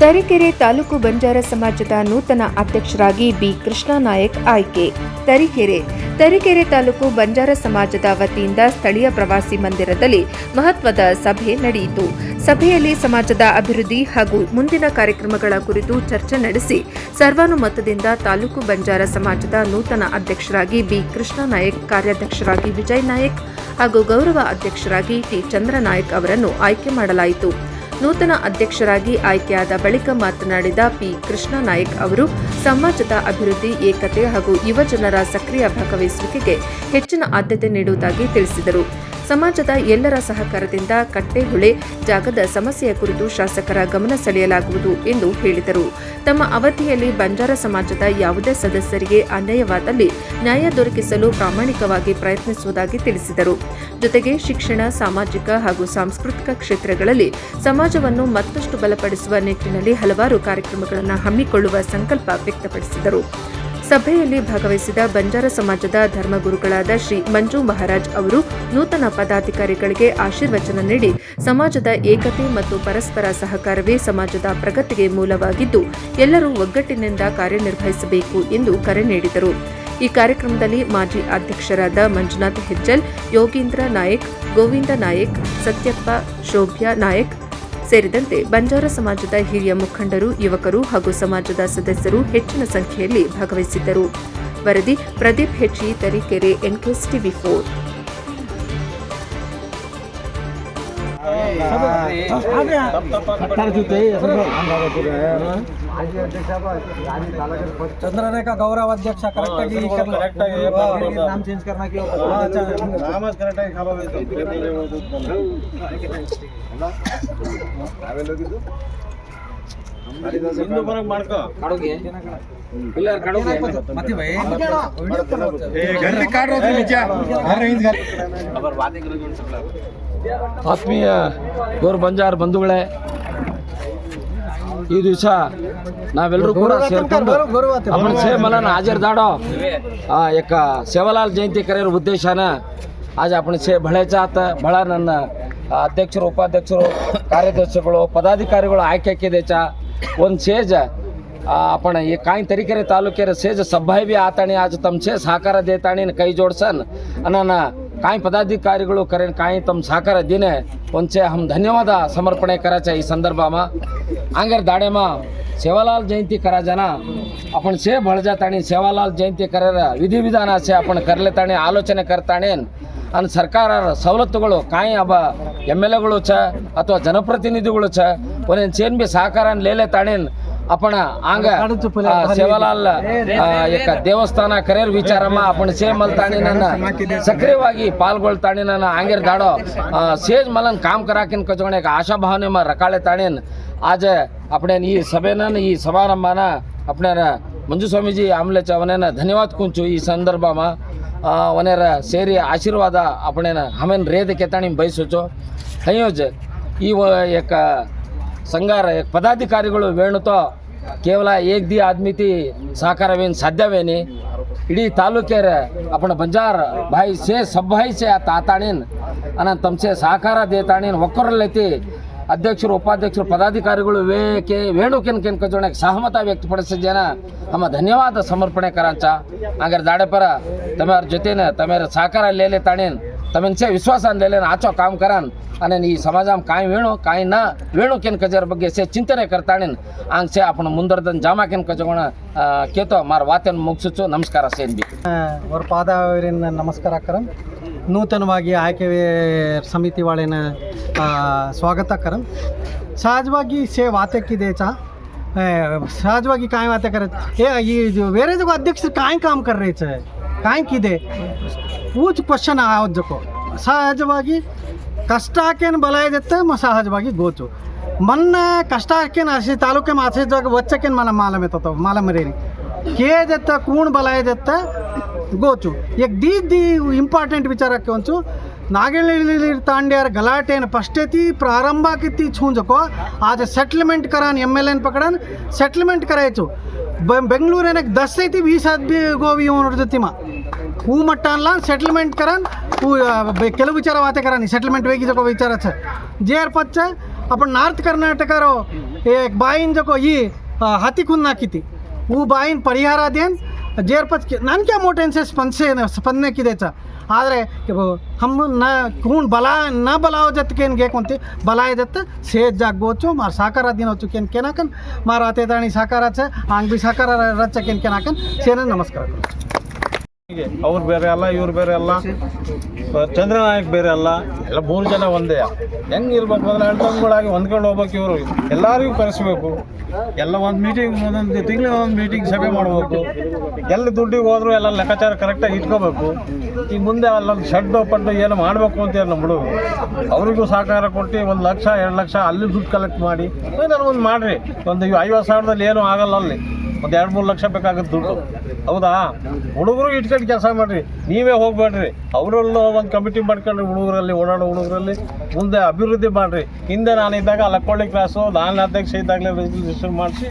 ತರೀಕೆರೆ ತಾಲೂಕು ಬಂಜಾರ ಸಮಾಜದ ನೂತನ ಅಧ್ಯಕ್ಷರಾಗಿ ಬಿ ಕೃಷ್ಣ ನಾಯಕ್ ಆಯ್ಕೆ. ತರೀಕೆರೆ ತಾಲೂಕು ಬಂಜಾರ ಸಮಾಜದ ವತಿಯಿಂದ ಸ್ಥಳೀಯ ಪ್ರವಾಸಿ ಮಂದಿರದಲ್ಲಿ ಮಹತ್ವದ ಸಭೆ ನಡೆಯಿತು. ಸಭೆಯಲ್ಲಿ ಸಮಾಜದ ಅಭಿವೃದ್ಧಿ ಹಾಗೂ ಮುಂದಿನ ಕಾರ್ಯಕ್ರಮಗಳ ಕುರಿತು ಚರ್ಚೆ ನಡೆಸಿ ಸರ್ವಾನುಮತದಿಂದ ತಾಲೂಕು ಬಂಜಾರ ಸಮಾಜದ ನೂತನ ಅಧ್ಯಕ್ಷರಾಗಿ ಬಿ ಕೃಷ್ಣ ನಾಯಕ್, ಕಾರ್ಯಾಧ್ಯಕ್ಷರಾಗಿ ವಿಜಯ್ ನಾಯಕ್ ಹಾಗೂ ಗೌರವ ಅಧ್ಯಕ್ಷರಾಗಿ ಟಿ ಚಂದ್ರನಾಯಕ್ ಅವರನ್ನು ಆಯ್ಕೆ ಮಾಡಲಾಯಿತು. ನೂತನ ಅಧ್ಯಕ್ಷರಾಗಿ ಆಯ್ಕೆಯಾದ ಬಳಿಕ ಮಾತನಾಡಿದ ಪಿ ಕೃಷ್ಣ ನಾಯಕ್ ಅವರು ಸಮಾಜದ ಅಭಿವೃದ್ಧಿ, ಏಕತೆ ಹಾಗೂ ಯುವಜನರ ಸಕ್ರಿಯ ಭಾಗವಹಿಸುವಿಕೆಗೆ ಹೆಚ್ಚಿನ ಆದ್ಯತೆ ನೀಡುವುದಾಗಿ ತಿಳಿಸಿದರು. ಸಮಾಜದ ಎಲ್ಲರ ಸಹಕಾರದಿಂದ ಕಟ್ಟೆಹುಳೆ ಜಾಗದ ಸಮಸ್ಯೆಯ ಕುರಿತು ಶಾಸಕರ ಗಮನ ಸೆಳೆಯಲಾಗುವುದು ಎಂದು ಹೇಳಿದರು. ತಮ್ಮ ಅವಧಿಯಲ್ಲಿ ಬಂಜಾರ ಸಮಾಜದ ಯಾವುದೇ ಸದಸ್ಯರಿಗೆ ಅನ್ಯಾಯವಾದಲ್ಲಿ ನ್ಯಾಯ ದೊರಕಿಸಲು ಪ್ರಾಮಾಣಿಕವಾಗಿ ಪ್ರಯತ್ನಿಸುವುದಾಗಿ ತಿಳಿಸಿದರು. ಜೊತೆಗೆ ಶಿಕ್ಷಣ, ಸಾಮಾಜಿಕ ಹಾಗೂ ಸಾಂಸ್ಕೃತಿಕ ಕ್ಷೇತ್ರಗಳಲ್ಲಿ ಸಮಾಜವನ್ನು ಮತ್ತಷ್ಟು ಬಲಪಡಿಸುವ ನಿಟ್ಟಿನಲ್ಲಿ ಹಲವಾರು ಕಾರ್ಯಕ್ರಮಗಳನ್ನು ಹಮ್ಮಿಕೊಳ್ಳುವ ಸಂಕಲ್ಪ ವ್ಯಕ್ತಪಡಿಸಿದರು. ಸಭೆಯಲ್ಲಿ ಭಾಗವಹಿಸಿದ ಬಂಜಾರ ಸಮಾಜದ ಧರ್ಮಗುರುಗಳಾದ ಶ್ರೀ ಮಂಜು ಮಹಾರಾಜ್ ಅವರು ನೂತನ ಪದಾಧಿಕಾರಿಗಳಿಗೆ ಆಶೀರ್ವಚನ ನೀಡಿ ಸಮಾಜದ ಏಕತೆ ಮತ್ತು ಪರಸ್ಪರ ಸಹಕಾರವೇ ಸಮಾಜದ ಪ್ರಗತಿಗೆ ಮೂಲವಾಗಿದ್ದು ಎಲ್ಲರೂ ಒಗ್ಗಟ್ಟಿನಿಂದ ಕಾರ್ಯನಿರ್ವಹಿಸಬೇಕು ಎಂದು ಕರೆ ನೀಡಿದರು. ಈ ಕಾರ್ಯಕ್ರಮದಲ್ಲಿ ಮಾಜಿ ಅಧ್ಯಕ್ಷರಾದ ಮಂಜುನಾಥ್ ಹೆಜ್ಜಲ್, ಯೋಗೀಂದ್ರ ನಾಯಕ್, ಗೋವಿಂದ ನಾಯಕ್, ಸತ್ಯಪ್ಪ, ಶೋಭ್ಯಾ ನಾಯಕ್ ಸೇರಿದಂತೆ ಬಂಜಾರ ಸಮಾಜದ ಹಿರಿಯ ಮುಖಂಡರು, ಯುವಕರು ಹಾಗೂ ಸಮಾಜದ ಸದಸ್ಯರು ಹೆಚ್ಚಿನ ಸಂಖ್ಯೆಯಲ್ಲಿ ಭಾಗವಹಿಸಿದ್ದರು. ವರದಿ ಪ್ರದೀಪ್ ಹೆಚ್ಚಿ, ತರೀಕೆರೆ, NKS TV4. चंद्रने का गौरव अध्यक्ष करेक्ट नाम चेंज करना क्यों नाम करेक्ट ಹಿಂದೂ ಬರಕ್ ಮಾಡ್ಕೋ ಕಾಡೋಗೆ ಇಲ್ಲ ಕಾಡೋಗೆ ಮತ್ತೆ ಭೈ ಗಲ್ಲಿ ಕಾಡೋದು ನಿಜ ಅವರ ವಾದಿಗಳು ಆತ್ಮೀಯ ಗೌರ ಬಂಜಾರ ಬಂಧುಗಳೇ, ಈ ದಿವಸ ನಾವೆಲ್ಲರೂ ಕೂಡ ಸೇರ್ಕೊಂಡು आपण से मला हाजर दाडो एक सेवालाल जयंती करेर उद्देशानं आज आपण से भळ्याच्या आता भळा ನನ್ನ ಅಧ್ಯಕ್ಷರು, ಉಪಾಧ್ಯಕ್ಷರು, ಕಾರ್ಯದರ್ಶಿಗಳು, ಪದಾಧಿಕಾರಿಗಳು ಆಯ್ಕೆ केल्याच्या ಒಂದು ಸೇಜ आपण हे काही तरीकेरे तालुक्यारे सेज सभा बी आताणी आज तमचे सहकार देताणी कೈ जोडसन अनन काही पदाधिकारिಗಳು करेन काही तम सहकार दिने ಒಂಚೆ हम धन्यवाद समर्पणे करायच्या ಈ संदर्भामा आंगेर दाडेमा सेवालाल जयंती करा जना आपण से भळजाताणी सेवालाल जयंती करेर विधिविधान असे आपण करलेताणी आलोचने करताणे आणि सरकार सवलತ್ತುಗಳು काही अब MLAಗಳು छ ಅಥವಾ ಜನಪ್ರತಿನಿಧಿಗಳು छ ಒಂದೇನು ಚೇನ್ ಬಿ ಸಹಕಾರ ಲೇಲೆತಾणे आपण आंग सेवालाल एक देवस्थान करेर विचारमा आपण से मलताणी ನನ್ನ सक्रियವಾಗಿ ಪಾಲ್ಗೊಳ್ತಾणे ನನ್ನ आंगेर दाडो सेज मलन काम कराकिन कजोणे एक आशा भावने में रकाळे ताणेन आज आपण ಈ ಸಭೆನ ಈ ಸಮಾರಂಭನ आपण मंजू स्वामीजी आमलेच्या वनेन धन्यवाद कुंचू ಈ संदर्भामा वनेर ಸೇರಿ आशीर्वाद आपण हमेन रेद केताणी बयसोचो हयोज ಈ एक संघार एक पदाधिकारिಗಳು वेणुतो केवल एक दी आदमी ती सहकारावेन साध्यवेनी इडी तालुकेर आपण बंजार भाई से सब भाई से ताताणीन अन तमसे सहकार देताणीन ಒಕ್ಕರಲ್ಲೈತಿ ಅಧ್ಯಕ್ಷರು, ಉಪಾಧ್ಯಕ್ಷರು, ಪದಾಧಿಕಾರಿಗಳು ವೇಣುಕೆನ್ ಕಜೋಣೆ ಸಹಮತ ವ್ಯಕ್ತಪಡಿಸಿದ ನಮ್ಮ ಧನ್ಯವಾದ ಸಮರ್ಪಣೆ करांचा आगर दाडेपर तमेर जೊತೆನ तमेर सहकार लेले ताणीन तमेनचे विश्वासान लेलेन आचो काम करान आणि ಈ ಸಮಾಜಂ ಕಾಯಿ ವೇಣು ಕಾಯಿ ನ ವೇಣುಕೆನ್ ಕಜರ ಬಗ್ಗೆ से चिंतನೆ करताणीन आंगसे आपण मुंदरदन जामाकेन कजोण केतो मार वातेन मुगसुचो नमस्कार सेंदी और ಪಾದಾವರಿನ ನಮಸ್ಕಾರ करन नूतनವಾಗಿ ಆಯ್ಕೆ समिति वाले ने स्वागत करन सहजವಾಗಿ से वाते की देचा सहजವಾಗಿ काय वाते करत हे ये जो वेरे जो अध्यक्ष काय काम कर रहे छे काय की दे पूछ क्वेश्चन आवत जको सहजವಾಗಿ कष्टाकेन बलाय देते म सहजವಾಗಿ गोचो मन कष्टाकेन असे तालुके में असे जग वच्चकेन मला मालम येतो मालम रेरी के देता कोण बलाय देता गोचू एक दी इंपॉर्टेंट विचार कोणचू नागेली तांड्यार गलाटेन फस्टेती प्रारंभ किती छूंजको आज सेटलमेंट करान MLA पकडन सेटलमेंट करायचो बेंगळूर 10 ते 20 आदमी गोवी होती हू मट्टानला सेटलमेंट करान ಕೆಲವು ವಿಚಾರ ವಾತೆ ಕರಾನಿ ಸೆಟಲ್ಮೆಂಟ್ ವೇಗಿ ಜको ವಿಚಾರ छ जेर पच्चा आपण नॉर्थ कर्नाटकारो एक बाईन जो ही हाती खून नाकी थी वो बाईन परिहार देन जेरपच ನಾನು क्या मोठ्यांचे स्पंदने किदेचा ಆದರೆ हम न खून बला न बलाव जत केन गे कोणते बलाय जत सेज जागोचो मार साकारा दिनोचो केन केनाकन मार आते दाणी साकाराचं आंग बी साकारा रच्च केन केनाकन ಸೇನ ನಮಸ್ಕಾರ ಅವ್ರು ಬೇರೆ ಅಲ್ಲ ಇವ್ರು ಬೇರೆ ಅಲ್ಲ ಚಂದ್ರನಾಯಕ್ ಬೇರೆ ಅಲ್ಲ ಎಲ್ಲ 3 ಜನ ಒಂದೇ ಹೆಂಗೆ ಇರ್ಬೇಕು ಅಂದ್ರೆ ಅಣ್ತಂಗಳಾಗಿ ಹೊಂದ್ಕೊಂಡು ಹೋಗ್ಬೇಕು ಇವರು ಎಲ್ಲರಿಗೂ ಕರೆಸಬೇಕು ಎಲ್ಲ ಒಂದು ಮೀಟಿಂಗ್ ಒಂದೊಂದು ತಿಂಗಳಿಗೆ ಒಂದೊಂದು ಮೀಟಿಂಗ್ ಸಭೆ ಮಾಡಬೇಕು ಎಲ್ಲಿ ದುಡ್ಡಿಗೆ ಹೋದ್ರು ಎಲ್ಲ ಲೆಕ್ಕಾಚಾರ ಕರೆಕ್ಟಾಗಿ ಇಟ್ಕೋಬೇಕು ಈ ಮುಂದೆ ಅಲ್ಲೊಂದು ಶೆಡ್ ಪಡ್ಡು ಏನು ಮಾಡಬೇಕು ಅಂತ ನಮ್ಮ ಹುಡುಗರು ಅವರಿಗೂ ಸಹಕಾರ ಕೊಟ್ಟು 1 ಲಕ್ಷ 2 ಲಕ್ಷ ಅಲ್ಲಿ ದುಡ್ಡು ಕಲೆಕ್ಟ್ ಮಾಡಿ ಏನಾದ್ರು ಒಂದು ಮಾಡಿರಿ ಒಂದು 50,000ದಲ್ಲಿ ಏನೂ ಆಗಲ್ಲ ಅಲ್ಲಿ ಒಂದು 2-3 ಲಕ್ಷ ಬೇಕಾಗುತ್ತೆ ದುಡ್ಡು ಹೌದಾ ಹುಡುಗರು ಇಟ್ಕೊಂಡು ಕೆಲಸ ಮಾಡಿರಿ ನೀವೇ ಹೋಗ್ಬೇಡ್ರಿ ಅವರಲ್ಲೂ ಒಂದು ಕಮಿಟಿ ಮಾಡ್ಕೊಂಡ್ರಿ ಹುಡುಗರಲ್ಲಿ ಓಡಾಡೋ ಹುಡುಗರಲ್ಲಿ ಮುಂದೆ ಅಭಿವೃದ್ಧಿ ಮಾಡಿರಿ ಹಿಂದೆ ನಾನಿದ್ದಾಗ ಲಕ್ಕೊಳ್ಳಿ ಕ್ಲಾಸು ನಾನು ಅಧ್ಯಕ್ಷ ಇದ್ದಾಗಲೇ ರಿಜಿಸ್ಟ್ರೇಷನ್ ಮಾಡಿಸಿ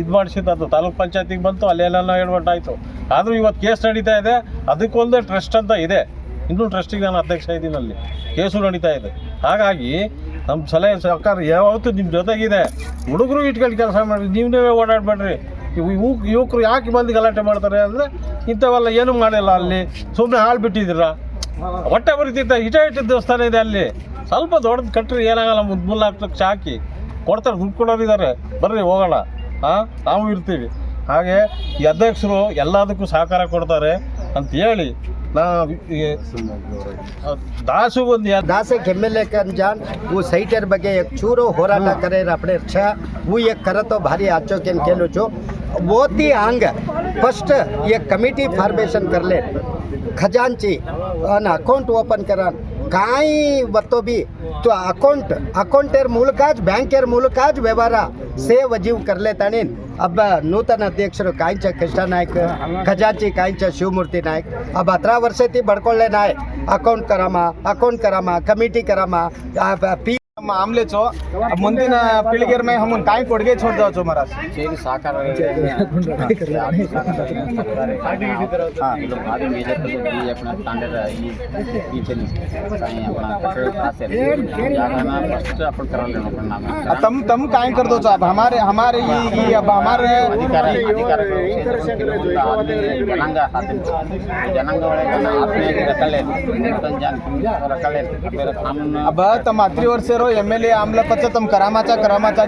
ಇದು ಮಾಡಿಸಿದ್ದು ಅದು ತಾಲೂಕ್ ಪಂಚಾಯತಿಗೆ ಬಂತು ಅಲ್ಲೆಲ್ಲ ಎಡವಟ್ಟಾಯಿತು ಆದರೂ ಇವತ್ತು ಕೇಸ್ ನಡೀತಾ ಇದೆ ಅದಕ್ಕೊಂದೇ ಟ್ರಸ್ಟ್ ಅಂತ ಇದೆ ಇನ್ನೂ ಟ್ರಸ್ಟಿಗೆ ನಾನು ಅಧ್ಯಕ್ಷ ಇದ್ದೀನಿ ಅಲ್ಲಿ ಕೇಸು ನಡೀತಾ ಇದೆ ಹಾಗಾಗಿ ನಮ್ಮ ಸಲಹೆ ಸರ್ಕಾರ ಯಾವತ್ತೂ ನಿಮ್ಮ ಜೊತೆಗಿದೆ ಹುಡುಗರು ಇಟ್ಕೊಂಡು ಕೆಲಸ ಮಾಡಿರಿ ನೀವೇ ಓಡಾಡಬೇಡ್ರಿ ಯುವಕರು ಯಾಕೆ ಬಂದು ಗಲಾಟೆ ಮಾಡ್ತಾರೆ ಅಂದರೆ ಇಂಥವೆಲ್ಲ ಏನೂ ಮಾಡಿಲ್ಲ ಅಲ್ಲಿ ಸುಮ್ಮನೆ ಹಾಳು ಬಿಟ್ಟಿದ್ದೀರ ಹೊಟ್ಟೆ ಬರೀತಿದ್ದ ಇಟ್ಟು ದೇವಸ್ಥಾನ ಇದೆ ಅಲ್ಲಿ ಸ್ವಲ್ಪ ದೊಡ್ಡದು ಕಟ್ಟರಿ ಏನಾಗಲ್ಲ 3-4 ಲಕ್ಷ ಹಾಕಿ ಕೊಡ್ತಾರೆ ದುಡ್ಡು ಕೊಡೋರಿದ್ದಾರೆ ಬರ್ರಿ ಹೋಗೋಣ ನಾವು ಇರ್ತೀವಿ ಹಾಗೆ ಈ ಅಧ್ಯಕ್ಷರು ಎಲ್ಲದಕ್ಕೂ ಸಹಕಾರ ಕೊಡ್ತಾರೆ ಅಂತ ಹೇಳಿ दास एक MLA का अनजान वो साइटर बगे एक चूरो होराटा करे अपने अच्छा वो एक करतो भारी आचो के केलो जो वोती आंग फर्स्ट ये कमिटी फॉर्मेशन कर ले खजांची अन अकाउंट ओपन करा काई वतो भी तो अकाउंटेर ಮೂಲಕज ಬ್ಯಾಂಕೇರ್ ಮೂಲಕज ವ್ಯವಹಾರ से वजीव कर लेता अब नूतन अध्यक्षರು कायंच कृष्णा नायक खजांची कायंच शिवमूर्ती नायक अब 18 वर्ष ती बडಕೊಳ್ಳೆ नाय अकाउंट करामा कमिटी करामा आमलेचो ಮುಂದಿನ ಪೀಳಿಗೆರ ಮೇಲೆ हम काय ಕೊಡುಗೆ छोड़ दो महाराज ಸೇರಿ ಸಹಕಾರ भारी मेजर ये अपना स्टैंडर्ड पीछे नहीं अपना फर्स्ट अपन करा लेना तम काय कर दो अब हमारे ये अब हमारे अधिकार जनांग अब तम 3 ವರ್ಷ रो MLA आमला पच तम करामाचा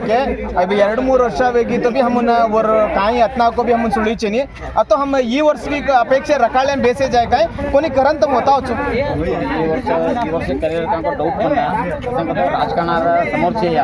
के अभी 2-3 ವರ್ಷ वेगी तो भी हम और काही अतना को भी हम सुळीचे नहीं अतो हम ये वर्ष भी अपेक्षा रखाळे बेसे जाय काय कोणी करन तर होता होचो ಈ ವರ್ಷ ಕರಿಯರ್ ಕಾಂಕ ಡೌಟ್ ಬಂದ ರಾಜಕಾರಣ ಸಮೋರ್ಚೆಯ